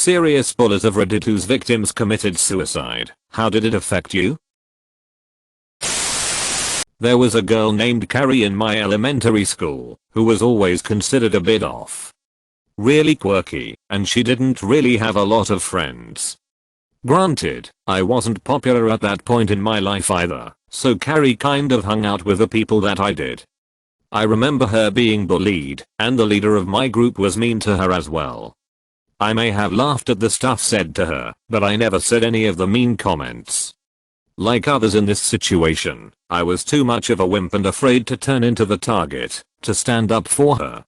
serious bullies of Reddit whose victims committed suicide. How did it affect you? There was a girl named Carrie in my elementary school who was always considered a bit off. Really quirky, and she didn't really have a lot of friends. Granted, I wasn't popular at that point in my life either, so Carrie kind of hung out with the people that I did. I remember her being bullied, and the leader of my group was mean to her as well. I may have laughed at the stuff said to her, but I never said any of the mean comments. Like others in this situation, I was too much of a wimp and afraid to turn into the target to stand up for her.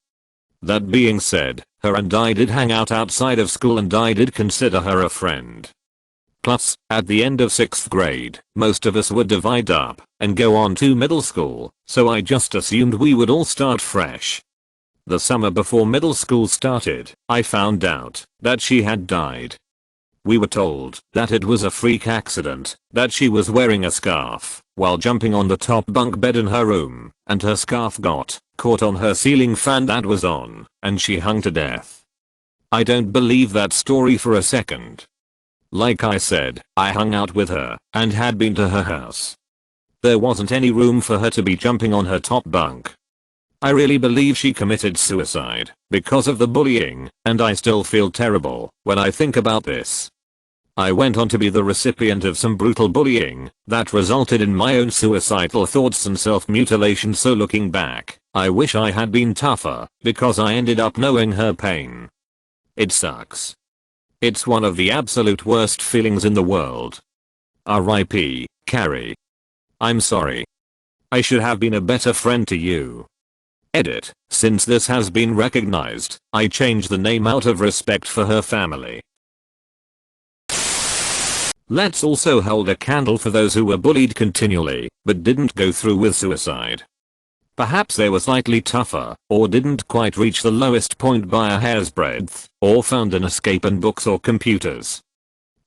That being said, her and I did hang out outside of school and I did consider her a friend. Plus, at the end of 6th grade, most of us would divide up and go on to middle school, so I just assumed we would all start fresh. The summer before middle school started, I found out that she had died. We were told that it was a freak accident, that she was wearing a scarf while jumping on the top bunk bed in her room, and her scarf got caught on her ceiling fan that was on, and she hung to death. I don't believe that story for a second. Like I said, I hung out with her and had been to her house. There wasn't any room for her to be jumping on her top bunk. I really believe she committed suicide because of the bullying, and I still feel terrible when I think about this. I went on to be the recipient of some brutal bullying that resulted in my own suicidal thoughts and self-mutilation, so looking back, I wish I had been tougher because I ended up knowing her pain. It sucks. It's one of the absolute worst feelings in the world. R.I.P. Carrie. I'm sorry. I should have been a better friend to you. Edit. Since this has been recognized, I changed the name out of respect for her family. Let's also hold a candle for those who were bullied continually, but didn't go through with suicide. Perhaps they were slightly tougher, or didn't quite reach the lowest point by a hair's breadth, or found an escape in books or computers.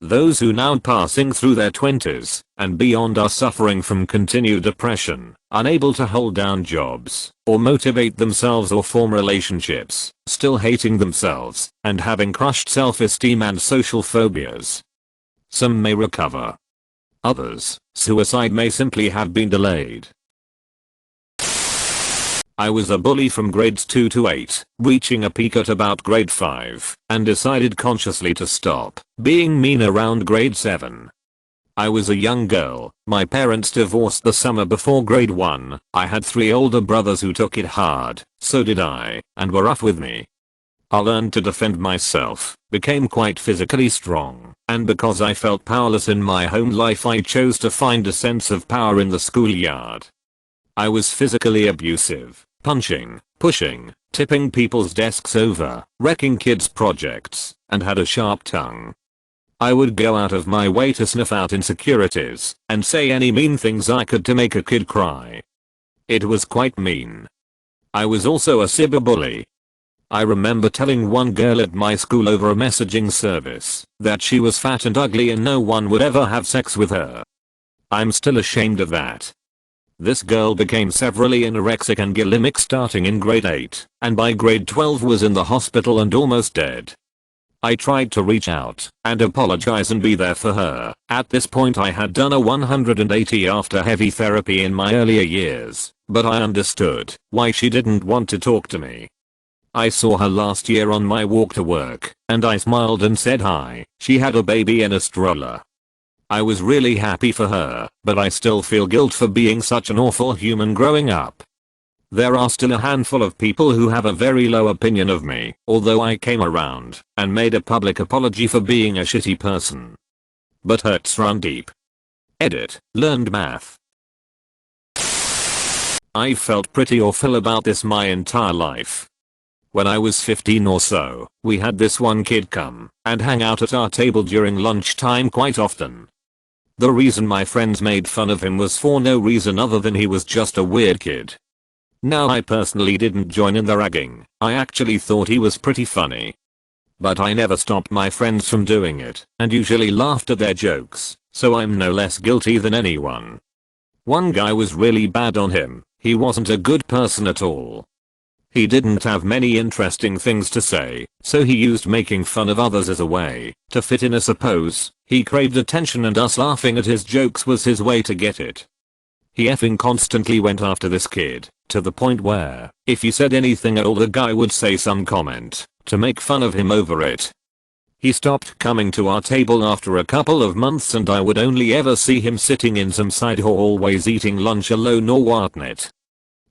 Those who now passing through their 20s and beyond are suffering from continued depression, unable to hold down jobs, or motivate themselves or form relationships, still hating themselves, and having crushed self-esteem and social phobias. Some may recover. Others, suicide may simply have been delayed. I was a bully from grades 2 to 8, reaching a peak at about grade 5, and decided consciously to stop being mean around grade 7. I was a young girl, my parents divorced the summer before grade 1, I had 3 older brothers who took it hard, so did I, and were rough with me. I learned to defend myself, became quite physically strong, and because I felt powerless in my home life I chose to find a sense of power in the schoolyard. I was physically abusive, punching, pushing, tipping people's desks over, wrecking kids' projects, and had a sharp tongue. I would go out of my way to sniff out insecurities and say any mean things I could to make a kid cry. It was quite mean. I was also a cyberbully. I remember telling one girl at my school over a messaging service that she was fat and ugly and no one would ever have sex with her. I'm still ashamed of that. This girl became severely anorexic and bulimic starting in grade 8, and by grade 12 was in the hospital and almost dead. I tried to reach out and apologize and be there for her. At this point I had done a 180 after heavy therapy in my earlier years, but I understood why she didn't want to talk to me. I saw her last year on my walk to work, and I smiled and said hi. She had a baby in a stroller. I was really happy for her, but I still feel guilt for being such an awful human growing up. There are still a handful of people who have a very low opinion of me, although I came around and made a public apology for being a shitty person. But hurts run deep. Edit. Learned math. I've felt pretty awful about this my entire life. When I was 15 or so, we had this one kid come and hang out at our table during lunchtime quite often. The reason my friends made fun of him was for no reason other than he was just a weird kid. Now I personally didn't join in the ragging, I actually thought he was pretty funny. But I never stopped my friends from doing it, and usually laughed at their jokes, so I'm no less guilty than anyone. One guy was really bad on him, he wasn't a good person at all. He didn't have many interesting things to say, so he used making fun of others as a way to fit in, I suppose. He craved attention and us laughing at his jokes was his way to get it. He effing constantly went after this kid, to the point where, if you said anything at all, the guy would say some comment to make fun of him over it. He stopped coming to our table after a couple of months and I would only ever see him sitting in some side hallways eating lunch alone or whatnot.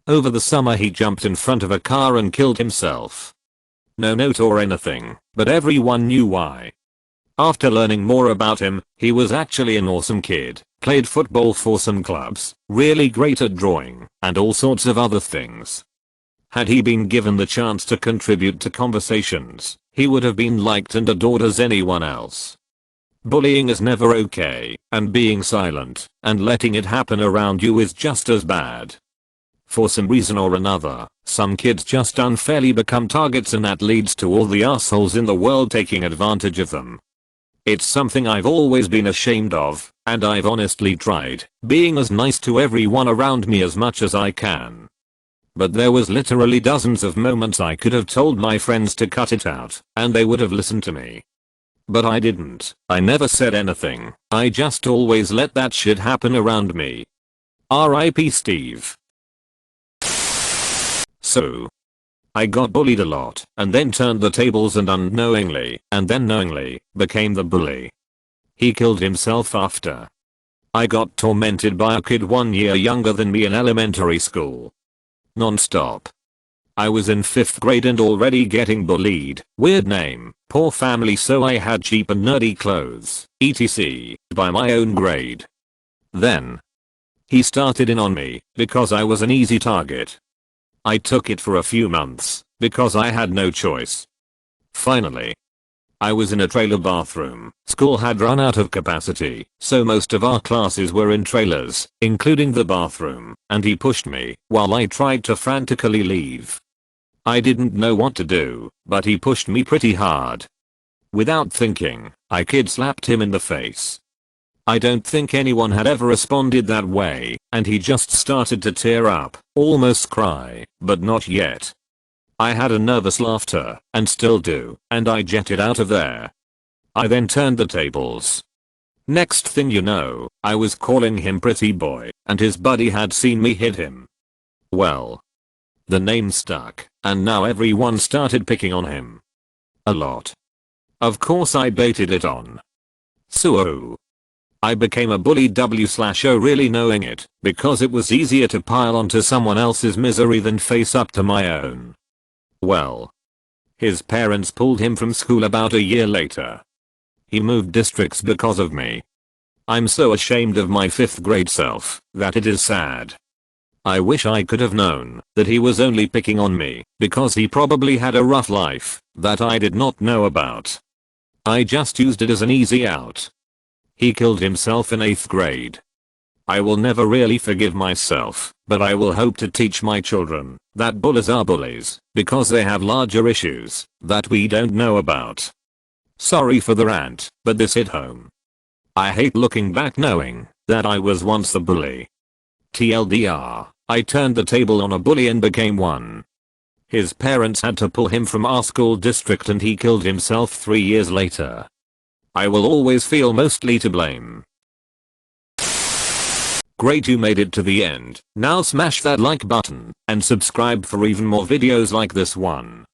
Over the summer he jumped in front of a car and killed himself. No note or anything, but everyone knew why. After learning more about him, he was actually an awesome kid, played football for some clubs, really great at drawing, and all sorts of other things. Had he been given the chance to contribute to conversations, he would have been liked and adored as anyone else. Bullying is never okay, and being silent and letting it happen around you is just as bad. For some reason or another, some kids just unfairly become targets and that leads to all the assholes in the world taking advantage of them. It's something I've always been ashamed of, and I've honestly tried being as nice to everyone around me as much as I can. But there was literally dozens of moments I could have told my friends to cut it out, and they would have listened to me. But I didn't. I never said anything. I just always let that shit happen around me. R.I.P. Steve. So, I got bullied a lot, and then turned the tables and unknowingly, and then knowingly, became the bully. He killed himself after. I got tormented by a kid 1 year younger than me in elementary school. Non-stop. I was in 5th grade and already getting bullied, weird name, poor family so I had cheap and nerdy clothes, etc. by my own grade. Then, he started in on me, because I was an easy target. I took it for a few months, because I had no choice. Finally, I was in a trailer bathroom. School had run out of capacity, so most of our classes were in trailers, including the bathroom, and he pushed me while I tried to frantically leave. I didn't know what to do, but he pushed me pretty hard. Without thinking, I kid slapped him in the face. I don't think anyone had ever responded that way, and he just started to tear up, almost cry, but not yet. I had a nervous laughter, and still do, and I jetted out of there. I then turned the tables. Next thing you know, I was calling him pretty boy, and his buddy had seen me hit him. Well, the name stuck, and now everyone started picking on him. A lot. Of course I baited it on. So I became a bully w/o really knowing it, because it was easier to pile onto someone else's misery than face up to my own. Well, his parents pulled him from school about a year later. He moved districts because of me. I'm so ashamed of my 5th grade self that it is sad. I wish I could have known that he was only picking on me because he probably had a rough life that I did not know about. I just used it as an easy out. He killed himself in 8th grade. I will never really forgive myself, but I will hope to teach my children that bullies are bullies because they have larger issues that we don't know about. Sorry for the rant, but this hit home. I hate looking back knowing that I was once the bully. TLDR, I turned the table on a bully and became one. His parents had to pull him from our school district and he killed himself 3 years later. I will always feel mostly to blame. Great, you made it to the end. Now smash that like button and subscribe for even more videos like this one.